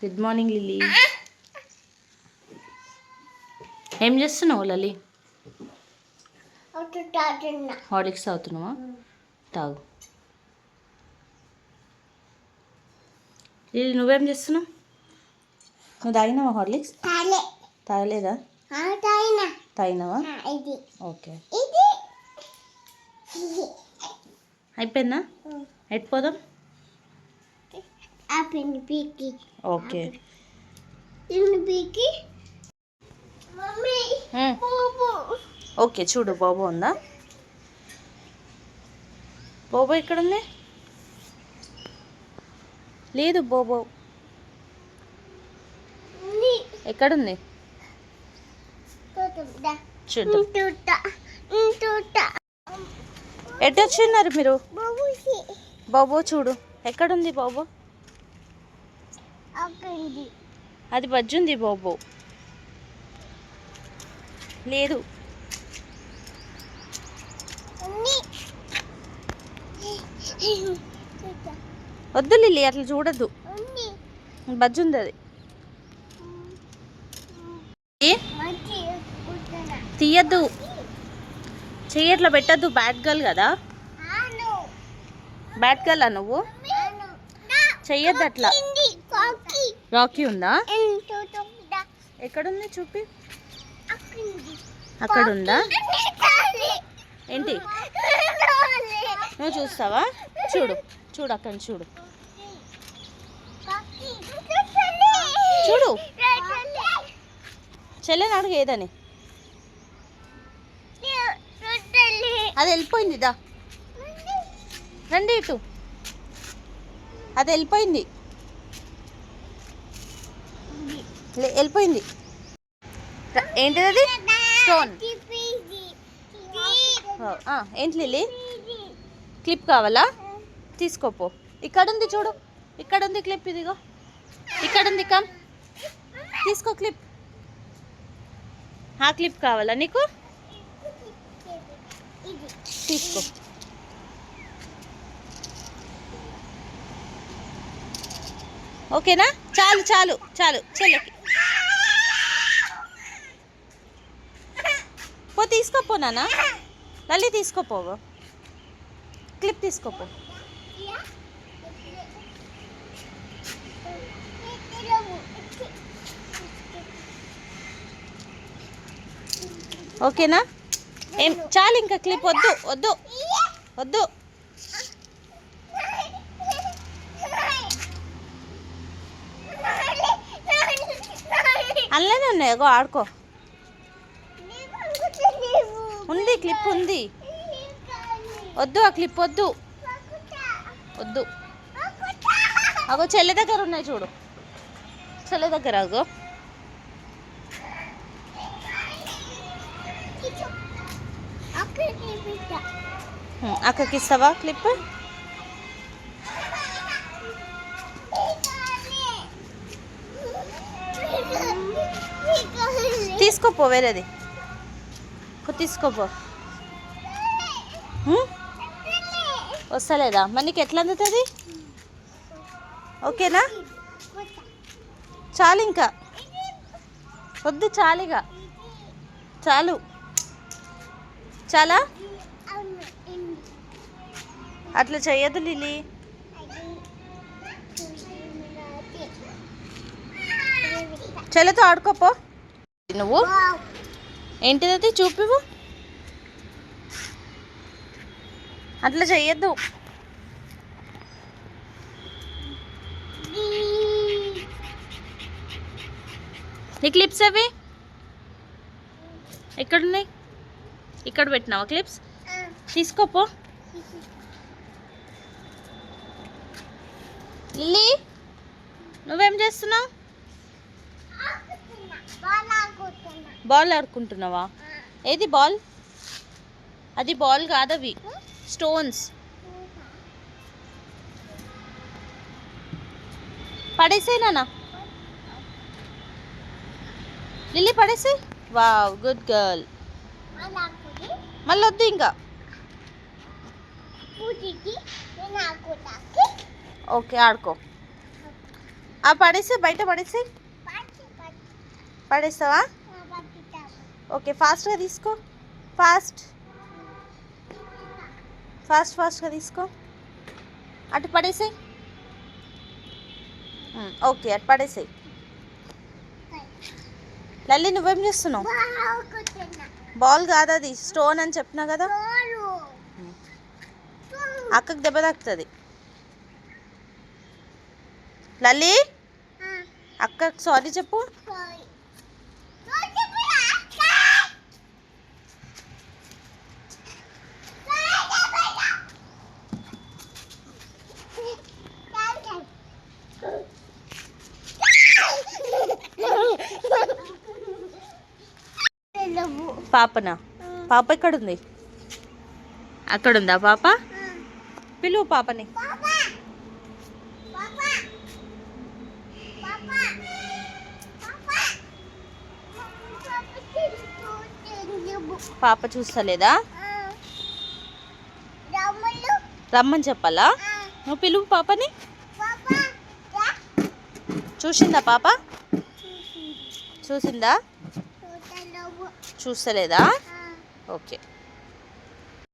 Good morning lily. ఏం చేస్తున్నావు Lali? Horlicks తాగుతున్నావా? తాగు. లిల్లీ నువ్వేం చేస్తున్నావు? నువ్వు తాగినావా హార్లిక్స్? తాగలేదా? తాగినావా? ఓకే, అయిపోయిందా? ఎట్టిపోదాం? ఓకే. ఓకే, చూడు బోబో ఉందా? బోబో ఎక్కడుంది? లేదు బోబో. ఎక్కడుంది? చూద్దాం. ఎటు వచ్చిన్నారు మీరు? బోబో చూడు ఎక్కడుంది బోబో? అది బజ్జుంది బోబో. లేదు. వద్దు లిల్లీ, అట్లా చూడద్దు. బజ్జుంది అది. తీయద్దు, చెయ్యట్లా పెట్టద్దు. బ్యాడ్ గర్ల్ కదా, బ్యాడ్ గర్లా నువ్వు? చెయ్యొద్దు అట్లా. రాకీ ఉందా? ఎక్కడుంది చూపి. అక్కడ ఉందా? ఏంటి నువ్వు చూస్తావా? చూడు చూడు అక్కడ చూడు చూడు. చెల్లెని అడుగు ఏదని. అది వెళ్ళిపోయింది. దా రండి ఇటు. అది వెళ్ళిపోయింది, వెళ్ళిపోయింది. ఏంటిది అది? స్టోన్. ఏంటి లిల్లీ? క్లిప్ కావాలా? తీసుకోపో. ఇక్కడ ఉంది చూడు, ఇక్కడ ఉంది క్లిప్. ఇదిగో ఇక్కడ ఉంది. కమ్ తీసుకో క్లిప్. ఆ క్లిప్ కావాలా నీకు? తీసుకో. ఓకేనా? చాలు చాలు చాలు. చెల్లెకి పో, తీసుకోపో నాన్న. లల్లి తీసుకోపో, క్లిప్ తీసుకోపో. ఓకేనా? ఏం చాలు ఇంకా. క్లిప్ వద్దు వద్దు వద్దు. అల్లనే ఉన్నాయి, అగో ఆడుకో. ఉంది క్లిప్ ఉంది. వద్దు ఆ క్లిప్ వద్దు వద్దు. అగో చెల్లె దగ్గర ఉన్నాయి చూడు, చెల్లె దగ్గర. అగో అక్కకి ఇస్తావా క్లిప్? తీసుకోపో, వేరేది తీసుకోపో. వస్తలేదా? మరి నీకు ఎట్లా అందుతుంది? ఓకేనా? చాలు ఇంకా వద్దు. చాలుగా చాలు. చాలా అట్లా చెయ్యదు లిల్లీ. చెల్లెతో ఆడుకోపో. నువ్వు ఏంటిది అది? చూపివు. అట్లా చెయ్యొద్దు. నీ క్లిప్స్ అవి ఎక్కడున్నాయి? ఇక్కడ పెట్టినావా క్లిప్స్? తీసుకోపో. లిల్లీ నువ్వేం చేస్తున్నావు? బాల్ ఆడుకుంటున్నావా? ఏది బాల్? అది బాల్ కాదవి స్టోన్స్. పడేసేయి నాన్న. లిల్లీ పడేసేయి. Wow, good girl. మళ్ళీ వద్దు ఇంకా. ఓకే ఆడుకో. పడేసి బయట పడేసి పడేస్తావా? ఓకే, ఫాస్ట్గా తీసుకో. ఫాస్ట్గా తీసుకో. అటు పడేసాయి. ఓకే, అటు పడేసాయి. లల్లి నువ్వేం చేస్తున్నావు? బాల్ కాదు, అది స్టోన్ అని చెప్పినా కదా. అక్కకి దెబ్బ తాకుతుంది. లల్లి అక్కకి సారీ చెప్పు. పాపనా? పాప ఎక్కడుంది? అక్కడుందా పాప? పిలువు పాపని. పాప చూస్తలేదా? రమ్మని చెప్పాలా? నువ్వు పిలువు పాపని. చూసిందా పాప? చూసిందా? చూస్తలేదా? ఓకే.